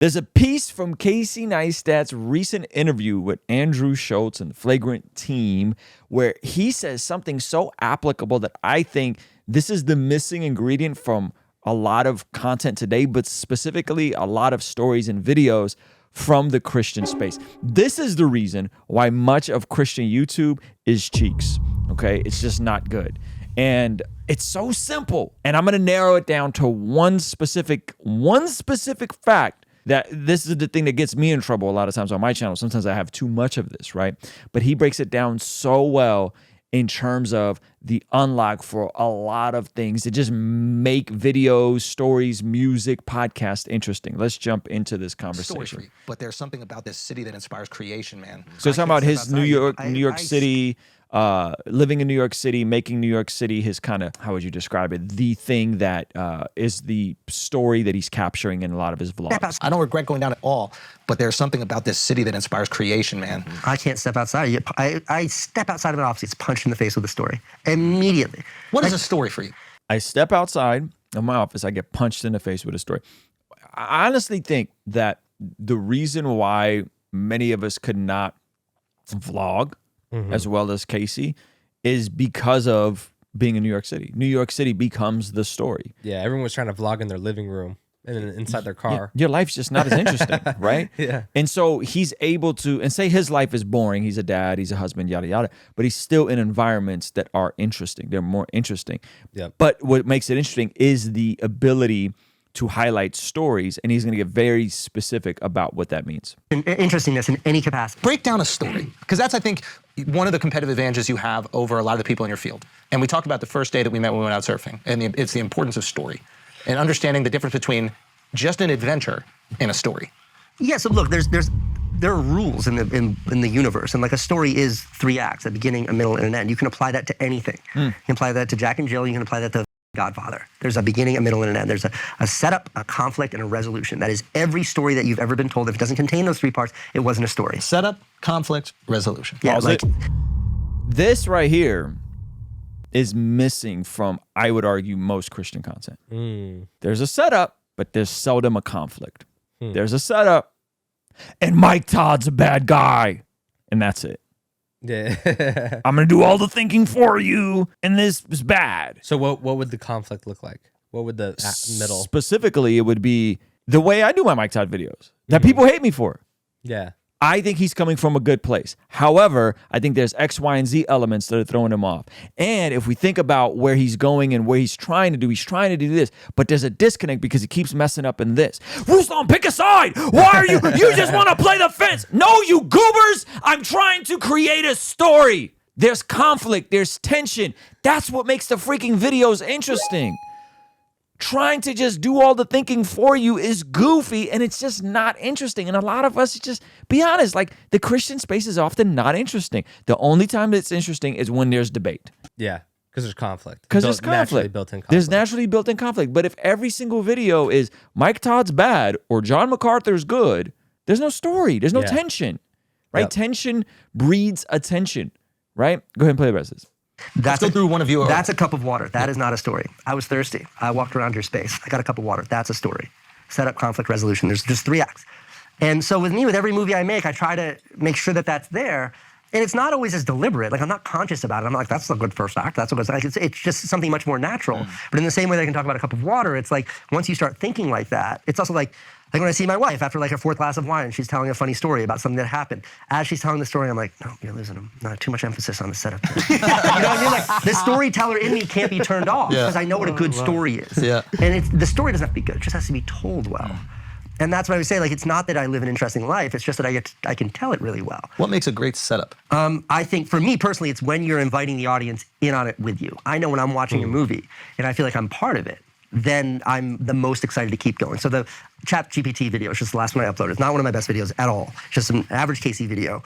There's a piece from Casey Neistat's recent interview with Andrew Schultz and the Flagrant team where he says something so applicable that I think this is the missing ingredient from a lot of content today, but specifically a lot of stories and videos from the Christian space. This is the reason why much of Christian YouTube is cheeks, okay? It's just not good. And it's so simple. And I'm going to narrow it down to one specific fact. That this is the thing that gets me in trouble a lot of times on my channel. Sometimes I have too much of this, right? But he breaks it down so well in terms of the unlock for a lot of things to just make videos, stories, music, podcast interesting. Let's jump into this conversation. Story, but there's something about this city that inspires creation, man. So it's talking about his New York City, living in New York City, making New York City his kind of, how would you describe it? The thing that is the story that he's capturing in a lot of his vlogs. I don't regret going down at all, but there's something about this city that inspires creation, man. I can't step outside. I step outside of an office, it's punched in the face with a story. Immediately. What is a story for you? I step outside of my office, I get punched in the face with a story. I honestly think that the reason why many of us could not vlog as well as Casey is because of being in New York City. New York City becomes the story. Yeah, everyone was trying to vlog in their living room and then inside their car. Your life's just not as interesting, right? Yeah. And so he's able to, and say his life is boring, he's a dad, he's a husband, yada, yada, but he's still in environments that are interesting. They're more interesting. Yep. But what makes it interesting is the ability to highlight stories, and he's going to get very specific about what that means. Interestingness in any capacity. Break down a story, because that's, I think, one of the competitive advantages you have over a lot of the people in your field. And we talked about the first day that we met when we went out surfing, and it's the importance of story and understanding the difference between just an adventure and a story. Yeah, so look, there are rules in the universe, and like a story is 3 acts, a beginning, a middle, and an end. You can apply that to anything. You can apply that to Jack and Jill, you can apply that to Godfather. There's a beginning, a middle, and an end. There's a setup, a conflict, and a resolution. That is every story that you've ever been told. If it doesn't contain those 3 parts, it wasn't a story. Setup, conflict, resolution. Yeah, like this right here is missing from, I would argue, most Christian content. There's a setup, but there's seldom a conflict. There's a setup, and Mike Todd's a bad guy, and that's it. Yeah. I'm going to do all the thinking for you, and this is bad. So what would the conflict look like? What would the middle? Specifically, it would be the way I do my Mike Todd videos that people hate me for. Yeah. I think he's coming from a good place. However, I think there's X, Y, and Z elements that are throwing him off. And if we think about where he's going and where he's trying to do this, but there's a disconnect because he keeps messing up in this. Ruslan, pick a side. Why are you just want to play the fence? No, you goobers. I'm trying to create a story. There's conflict. There's tension. That's what makes the freaking videos interesting. Trying to just do all the thinking for you is goofy, and it's just not interesting. And a lot of us, just be honest, like the Christian space is often not interesting. The only time it's interesting is when there's debate. Yeah, because there's conflict. Because there's conflict. Naturally built-in conflict. There's naturally built-in conflict. But if every single video is Mike Todd's bad or John MacArthur's good, there's no story. There's no tension, right? Yep. Tension breeds attention, right? Go ahead and play the rest of this. Let's go through one of you. That's a cup of water. That is not a story. I was thirsty. I walked around your space. I got a cup of water. That's a story. Setup, conflict, resolution. There's just 3 acts. And so with me, with every movie I make, I try to make sure that that's there. And it's not always as deliberate. Like, I'm not conscious about it. I'm not like, that's a good first act. That's a good act. It's just something much more natural. But in the same way that I can talk about a cup of water, it's like, once you start thinking like that, it's also like when I see my wife after like her 4th glass of wine, and she's telling a funny story about something that happened. As she's telling the story, I'm like, no, you're losing them. No, too much emphasis on the setup. You know what I mean? Like, the storyteller in me can't be turned off because I know what a good story is. Yeah. And the story doesn't have to be good. It just has to be told well. And that's why I would say, like, it's not that I live an interesting life. It's just that I can tell it really well. What makes a great setup? I think, for me personally, it's when you're inviting the audience in on it with you. I know when I'm watching a movie and I feel like I'm part of it, then I'm the most excited to keep going. So the ChatGPT video is just the last one I uploaded. It's not one of my best videos at all. It's just an average Casey video.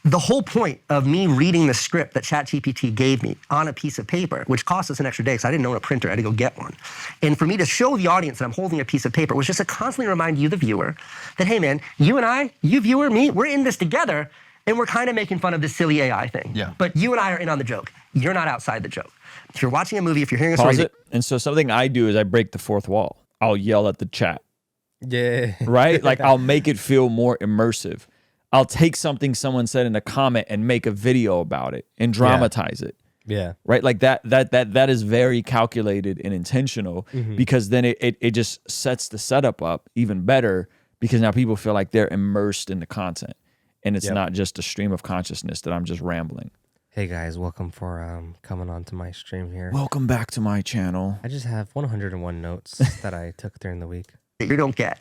The whole point of me reading the script that ChatGPT gave me on a piece of paper, which cost us an extra day because I didn't own a printer, I had to go get one. And for me to show the audience that I'm holding a piece of paper was just to constantly remind you, the viewer, that, hey man, you and I, you viewer, me, we're in this together, and we're kind of making fun of this silly AI thing. Yeah. But you and I are in on the joke. You're not outside the joke. If you're watching a movie, if you're hearing a Pause story— it. And so something I do is I break the 4th wall. I'll yell at the chat. Yeah. right? Like I'll make it feel more immersive. I'll take something someone said in a comment and make a video about it and dramatize it. Yeah. Right? Like that is very calculated and intentional because then it just sets the setup up even better because now people feel like they're immersed in the content and it's not just a stream of consciousness that I'm just rambling. Hey guys, welcome for coming on to my stream here. Welcome back to my channel. I just have 101 notes that I took during the week. That you don't get.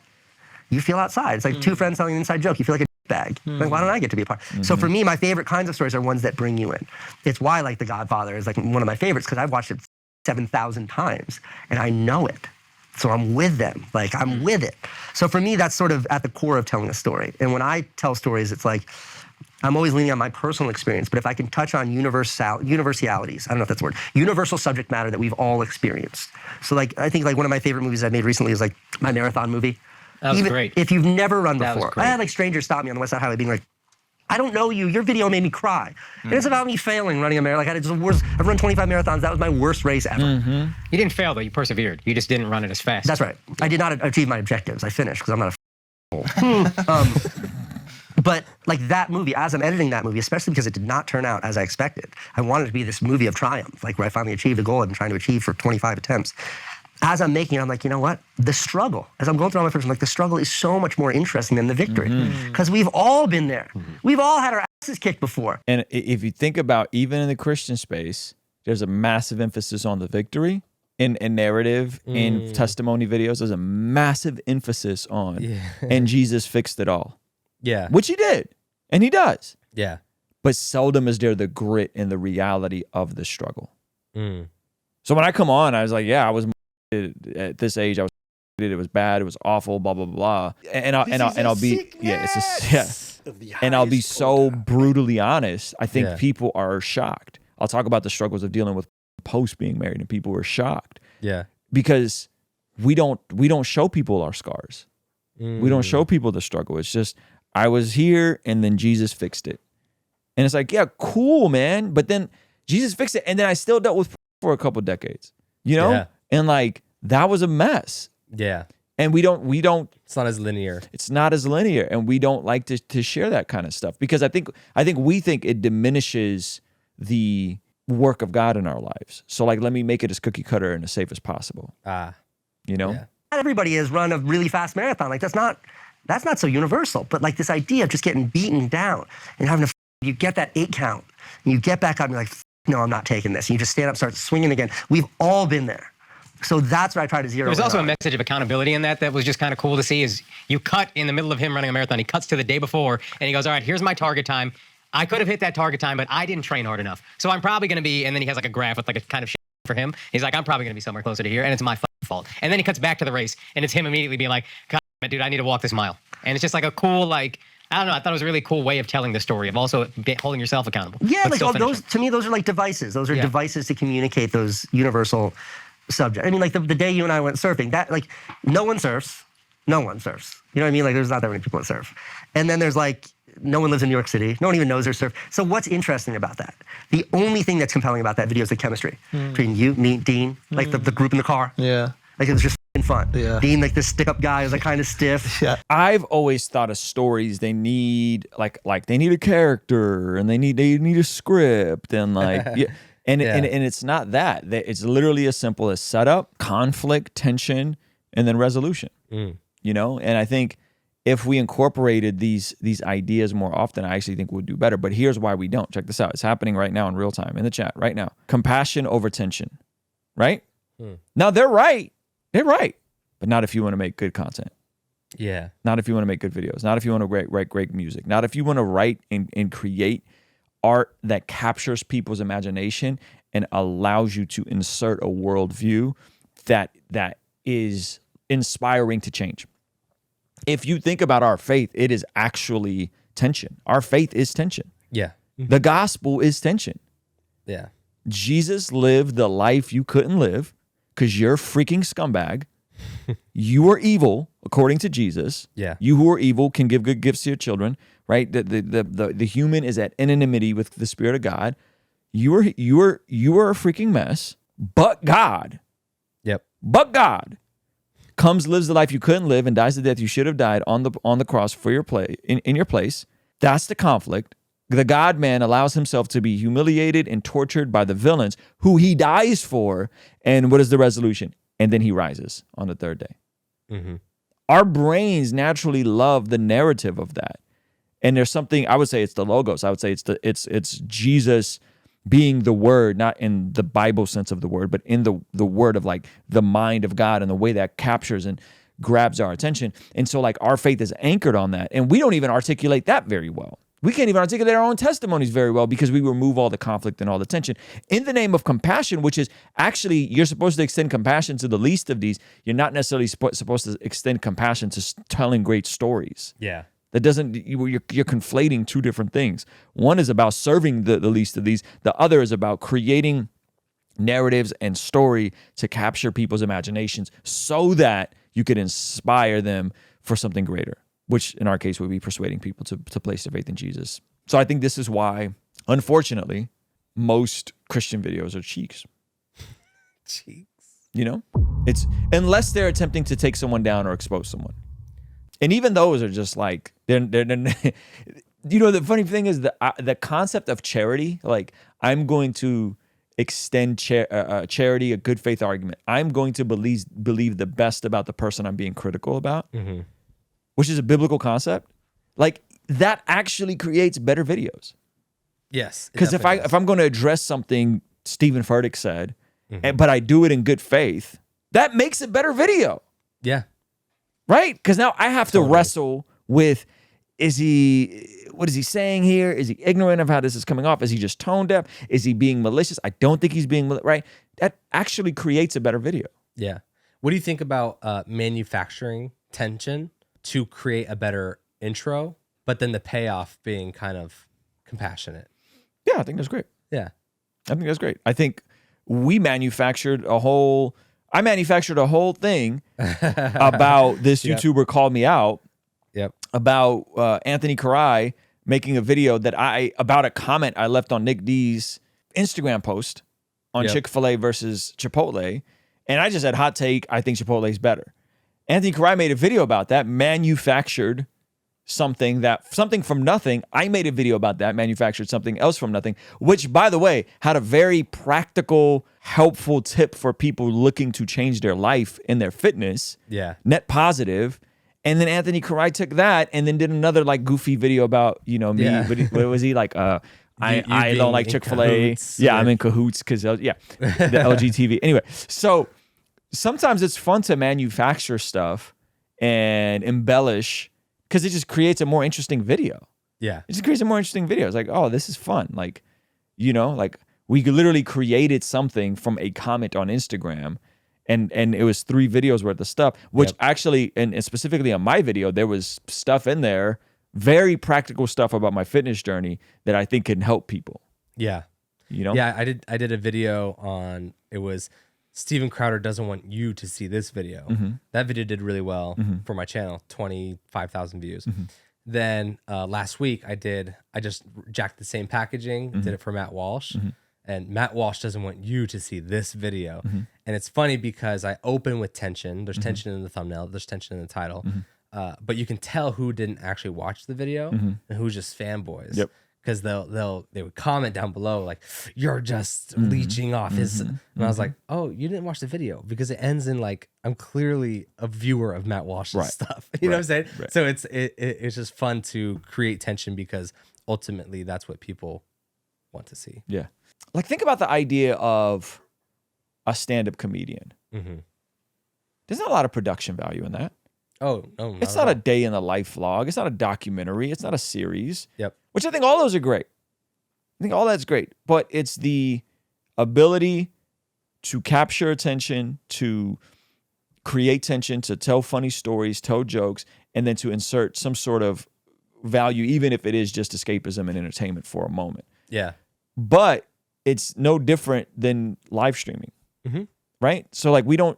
You feel outside. It's like two friends telling an inside joke. You feel like a bag. Like, why don't I get to be a part? So for me, my favorite kinds of stories are ones that bring you in. It's why like The Godfather is like one of my favorites because I've watched it 7,000 times and I know it. So I'm with them. Like I'm with it. So for me, that's sort of at the core of telling a story. And when I tell stories, it's like I'm always leaning on my personal experience, but if I can touch on universalities, I don't know if that's a word, universal subject matter that we've all experienced. So like, I think like one of my favorite movies I've made recently is like my marathon movie. That was great. If you've never run That was before, great. I had like strangers stop me on the West Side Highway being like, I don't know you, your video made me cry. And it's about me failing running a marathon. Like I've run 25 marathons, that was my worst race ever. You didn't fail, though. You persevered. You just didn't run it as fast. That's right. I did not achieve my objectives. I finished because I'm not but like that movie, as I'm editing that movie, especially because it did not turn out as I expected, I wanted it to be this movie of triumph, like where I finally achieved a goal I've been trying to achieve for 25 attempts. As I'm making it, I'm like, you know what? The struggle, as I'm going through all my first, I'm like, the struggle is so much more interesting than the victory. Because we've all been there. We've all had our asses kicked before. And if you think about even in the Christian space, there's a massive emphasis on the victory in narrative, in testimony videos. There's a massive emphasis on, and Jesus fixed it all. Yeah. Which he did, and he does. Yeah. But seldom is there the grit and the reality of the struggle. Mm. So when I come on, I was like, yeah, I was at this age, I was it was bad, it was awful, blah blah blah. And I'll be and I'll be so brutally honest. I think people are shocked. I'll talk about the struggles of dealing with post being married, and people were shocked. Yeah. Because we don't show people our scars. We don't show people the struggle. It's just I was here and then Jesus fixed it. And it's like, yeah, cool, man. But then Jesus fixed it. And then I still dealt with for a couple decades, you know? Yeah. And like, that was a mess. Yeah. And we don't, it's not as linear. It's not as linear. And we don't like to share that kind of stuff because I think we think it diminishes the work of God in our lives. So like, let me make it as cookie cutter and as safe as possible. You know? Yeah. Not everybody has run a really fast marathon. Like that's not so universal. But like this idea of just getting beaten down and having to, you get that 8 count and you get back up and you're like, no, I'm not taking this. And you just stand up, start swinging again. We've all been there. So that's what I try to zero in on. There's also a message of accountability in that was just kind of cool to see is you cut in the middle of him running a marathon. He cuts to the day before and he goes, all right, here's my target time. I could have hit that target time, but I didn't train hard enough. So I'm probably going to be, and then he has like a graph with like a kind of shit for him. He's like, I'm probably going to be somewhere closer to here and it's my fault. And then he cuts back to the race and it's him immediately being like, God, dude, I need to walk this mile. And it's just like a cool, like, I don't know. I thought it was a really cool way of telling the story of also holding yourself accountable. Yeah, but like still all finishing. those, to me, those are like devices. Those are devices to communicate those universal subjects. I mean, like the day you and I went surfing, that like no one surfs. No one surfs. You know what I mean? Like there's not that many people that surf. And then there's like, no one lives in New York City. No one even knows there's surf. So what's interesting about that? The only thing that's compelling about that video is the chemistry between you, me, Dean, like the group in the car. Yeah. Like it was just fun. Yeah. Dean, like this stick-up guy, was like kind of stiff. Yeah. I've always thought of stories they need like they need a character and they need a script and like and it's not that. It's literally as simple as setup, conflict, tension, and then resolution. You know, and I think if we incorporated these ideas more often, I actually think we'd do better. But here's why we don't. Check this out. It's happening right now in real time in the chat right now. Compassion over tension, right? Now they're right. They're right. But not if you want to make good content. Yeah. Not if you want to make good videos. Not if you want to write great music. Not if you want to write and create art that captures people's imagination and allows you to insert a worldview that is inspiring to change. If you think about our faith, it is actually tension. Our faith is tension. Yeah. The gospel is tension. Yeah. Jesus lived the life you couldn't live because you're a freaking scumbag. You are evil, according to Jesus. Yeah. You who are evil can give good gifts to your children, right? The human is at enmity with the Spirit of God. You are a freaking mess, but God. Yep. But God comes, lives the life you couldn't live, and dies the death you should have died on the cross for your in your place. That's the conflict. The God-man allows himself to be humiliated and tortured by the villains who he dies for. And what is the resolution? And then he rises on the third day. Mm-hmm. Our brains naturally love the narrative of that. And there's something, I would say it's the logos. I would say it's Jesus being the word, not in the Bible sense of the word, but in the word of like the mind of God and the way that captures and grabs our attention. And so like our faith is anchored on that. And we don't even articulate that very well. We can't even articulate our own testimonies very well because we remove all the conflict and all the tension. In the name of compassion, which is actually, you're supposed to extend compassion to the least of these. You're not necessarily supposed to extend compassion to telling great stories. Yeah. That doesn't, you're conflating two different things. One is about serving the least of these. The other is about creating narratives and story to capture people's imaginations so that you could inspire them for something greater, which in our case would be persuading people to place their faith in Jesus. So I think this is why, unfortunately, most Christian videos are cheeks. Cheeks. You know? It's unless they're attempting to take someone down or expose someone. And even those are just like, they're you know, the funny thing is the concept of charity, like I'm going to extend charity, a good faith argument. I'm going to believe the best about the person I'm being critical about, Mm-hmm. which is a biblical concept. Like that actually creates better videos. Yes. it Because definitely if I'm going to address something Stephen Furtick said, but I do it in good faith, that makes a better video. Yeah. Right? Because now I have to wrestle with, what is he saying here? Is he ignorant of how this is coming off? Is he just tone deaf? Is he being malicious? I don't think he's being right. That actually creates a better video. Yeah. What do you think about manufacturing tension to create a better intro, but then the payoff being kind of compassionate? Yeah, I think that's great. Yeah. I think that's great. I think I manufactured a whole thing about this YouTuber called me out Yep. about Anthony Karai making a video about a comment I left on Nick D's Instagram post on Yep. Chick-fil-A versus Chipotle. And I just said, hot take, I think Chipotle is better. Anthony Karai made a video about that, manufactured something from nothing. I made a video about that, manufactured something else from nothing, which, by the way, had a very practical, helpful tip for people looking to change their life and their fitness. Yeah. Net positive. And then Anthony Karai took that and then did another like goofy video about, me. Yeah. What was he like? I being don't like in Chick-fil-A. cahoots Yeah, I'm with- in cahoots because, the LGTV. Anyway, so sometimes it's fun to manufacture stuff and embellish because it just creates a more interesting video. Yeah. It just creates a more interesting video. It's like, oh, this is fun. Like, like we literally created something from a comment on Instagram. And it was 3 videos worth of stuff, which actually, and specifically on my video, there was stuff in there, very practical stuff about my fitness journey that I think can help people. Yeah. You know? Yeah, I did a video on, it was Steven Crowder doesn't want you to see this video. That video did really well for my channel, 25,000 views. Then last week I just jacked the same packaging, did it for Matt Walsh. And Matt Walsh doesn't want you to see this video. And it's funny because I open with tension. There's tension in the thumbnail. There's tension in the title. But you can tell who didn't actually watch the video and who's just fanboys. Yep. Because they would comment down below like, you're just leeching off his. And I was like, oh, you didn't watch the video because it ends in like, I'm clearly a viewer of Matt Walsh's stuff. You know what I'm saying? Right. So it's just fun to create tension because ultimately that's what people want to see. Yeah. Like, think about the idea of a stand-up comedian. There's not a lot of production value in that. Oh, no. It's not a day in the life vlog. It's not a documentary. It's not a series. Yep. Which I think all those are great. I think all that's great. But it's the ability to capture attention, to create tension, to tell funny stories, tell jokes, and then to insert some sort of value, even if it is just escapism and entertainment for a moment. Yeah. But it's no different than live streaming, right? So like we don't,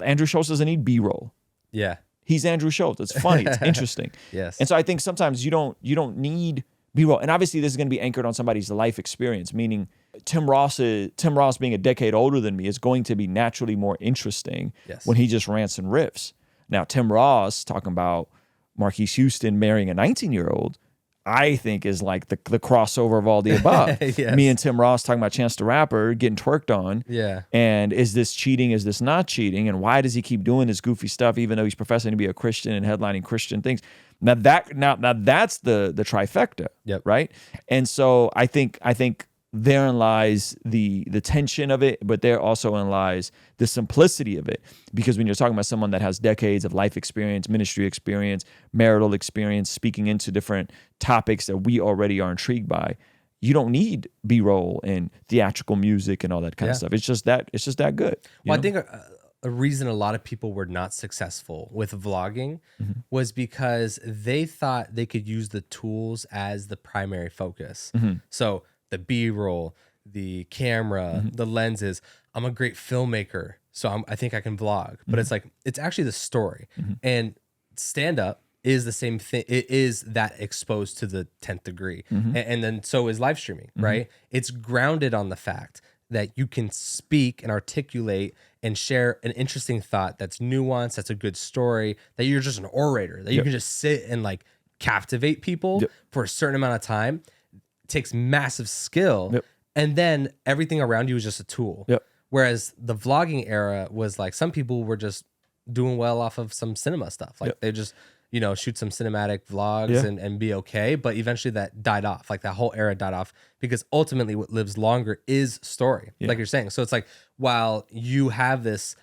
Andrew Schultz doesn't need B-roll. Yeah. He's Andrew Schultz. It's funny. It's interesting. Yes. And so I think sometimes you don't need B-roll. And obviously this is going to be anchored on somebody's life experience, meaning Tim Ross being a decade older than me is going to be naturally more interesting when he just rants and riffs. Now, Tim Ross talking about Marquise Houston marrying a 19-year-old, I think is like the crossover of all the above. Yes. Me and Tim Ross talking about Chance the Rapper getting twerked on. Yeah. And is this cheating? Is this not cheating? And why does he keep doing this goofy stuff even though he's professing to be a Christian and headlining Christian things? Now that's the trifecta, right? And so I think therein lies the tension of it, but there also lies the simplicity of it. Because when you're talking about someone that has decades of life experience, ministry experience, marital experience, speaking into different topics that we already are intrigued by, you don't need B-roll and theatrical music and all that kind of stuff. It's just that good. Well, I think a reason a lot of people were not successful with vlogging was because they thought they could use the tools as the primary focus. So the B-roll, the camera, the lenses. I'm a great filmmaker, so I think I can vlog. But it's like, it's actually the story. And stand-up is the same thing. It is that exposed to the 10th degree. And then so is live streaming, right? It's grounded on the fact that you can speak and articulate and share an interesting thought that's nuanced, that's a good story, that you're just an orator, that you can just sit and like captivate people for a certain amount of time. It takes massive skill. And then everything around you is just a tool. Whereas the vlogging era was like, some people were just doing well off of some cinema stuff. Like they just, you know, shoot some cinematic vlogs and be okay. But eventually that died off. Like that whole era died off because ultimately what lives longer is story, like you're saying. So it's like, while you have this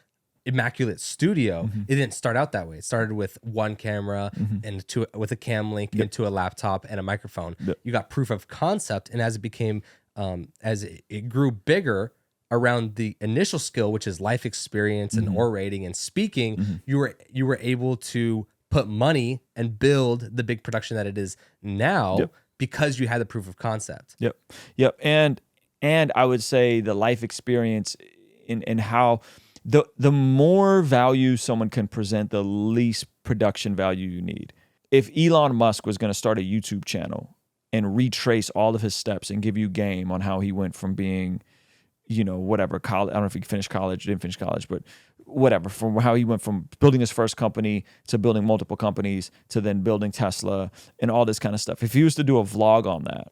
immaculate studio, it didn't start out that way. It started with one camera and with a cam link into a laptop and a microphone. You got proof of concept. And as it became, as it grew bigger around the initial skill, which is life experience and orating and speaking, you were able to put money and build the big production that it is now because you had the proof of concept. And I would say the life experience in how the more value someone can present, the least production value you need. If Elon Musk was going to start a YouTube channel and retrace all of his steps and give you game on how he went from being, you know, whatever, college, I don't know if he finished college, didn't finish college, but whatever, from how he went from building his first company to building multiple companies to then building Tesla and all this kind of stuff. If he was to do a vlog on that,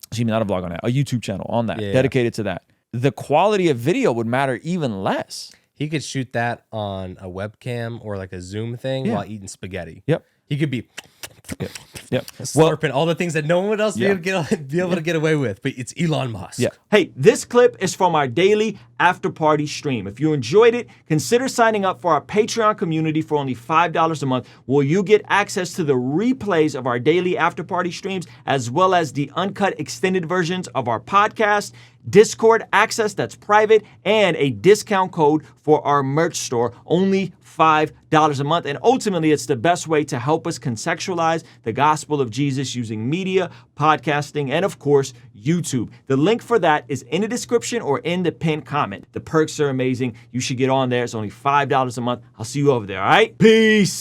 excuse me, not a vlog on that, a YouTube channel on that, dedicated to that, the quality of video would matter even less. He could shoot that on a webcam or like a Zoom thing while eating spaghetti. He could be slurping all the things that no one else be able to get away with, but it's Elon Musk. Hey, this clip is from our daily after party stream. If you enjoyed it, consider signing up for our Patreon community for only $5 a month, where you get access to the replays of our daily after party streams, as well as the uncut extended versions of our podcast, Discord access that's private, and a discount code for our merch store, only $5 a month. And ultimately, it's the best way to help us contextualize the gospel of Jesus using media, podcasting, and of course, YouTube. The link for that is in the description or in the pinned comment. The perks are amazing. You should get on there. It's only $5 a month. I'll see you over there, all right? Peace.